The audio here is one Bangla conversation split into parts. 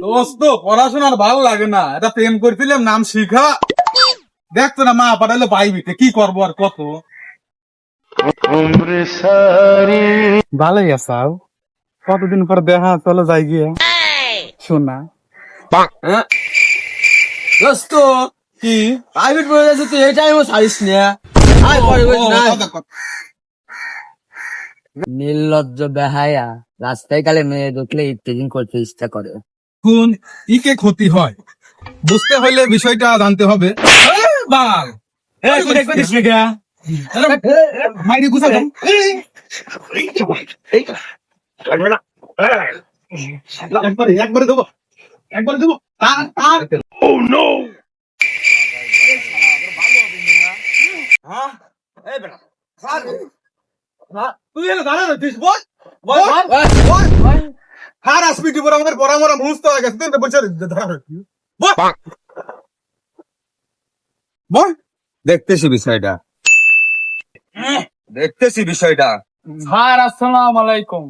দোস্ত পড়াশোনার ভালো লাগে না, এটা প্রেম করছিলাম নাম শিখা, দেখতো না মা পাঠালে পাইবি কি করবো আর কত। ভালোই আসাও, কতদিন পর দেখা, চলো যাই গিয়ে শোনা। দোস্ত কি প্রাইভেট পড়ে যাচ্ছে তুই এই টাইমও ছাড়িস না। নির্লজ্জ বেহায়া রাস্তায় কালে মেয়ে দেখলে ইত্তেজিং করতে ইচ্ছা করে। কোন ইকে ক্ষতি হয় বুঝতে হইলে বিষয়টা জানতে হবে। বাল মাইরি গুছা দাও। একবারে দেবো, একবারে দেবো। তুই এনে দাঁড়া রইছিস, বল বল বল। হার আসপিটি পর আমাদের বড় বড় মুস্ত হয়ে গেছে, তুই বলছিস দাঁড়া রইছিস, বল বল। দেখতেছি বিষয়টা, দেখতেছি বিষয়টা। স্যার আসসালামু আলাইকুম।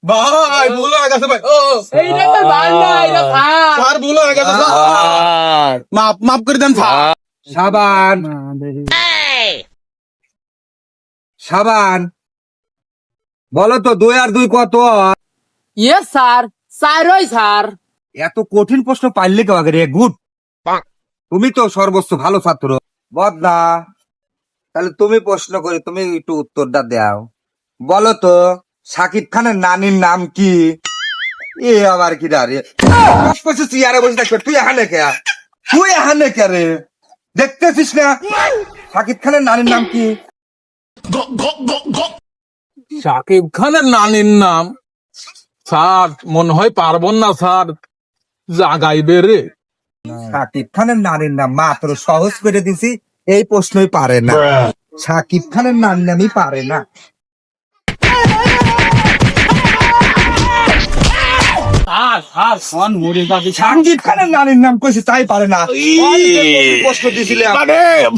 ভাই ভুল হয়ে গেছে ভাই, এইটা তো ভাল না, এটা স্যার। স্যার ভুল হয়ে গেছে স্যার, মাফ মাফ করে দেন স্যার। সাবান, সাবান, বলো তো 2 আর 2 কত? ইয়েস স্যার, স্যারই স্যার। এত কঠিন প্রশ্ন পাইলে কেউ আগে রে? গুড, তুমি তো সর্বোচ্চ ভালো ছাত্র। বদনা, তাহলে তুমি প্রশ্ন করে তুমি একটু উত্তরটা দাও। বলো তো শাকিব খানের নানির নাম কি? এ আবার কি দাঁড়িয়ে চেয়ারে বসে থাকবে, তুই এখানে কে? তুই এখানে কে রে? দেখতেছিস না শাকিব খানের নানির নাম কি? শাকিব খানের নানির নাম স্যার মনে হয় পারবো না স্যার, জাগাইবে রে। শাকিব খানের নানির নাম মাত্র সহজ করে দিছি, এই প্রশ্নই পারে না। শাকিব খানের নানির নামই পারে না। শাকিব খানের নানির নাম কইছি তাই পারে না। প্রশ্ন দিছিলে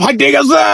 ফাটে গেছে।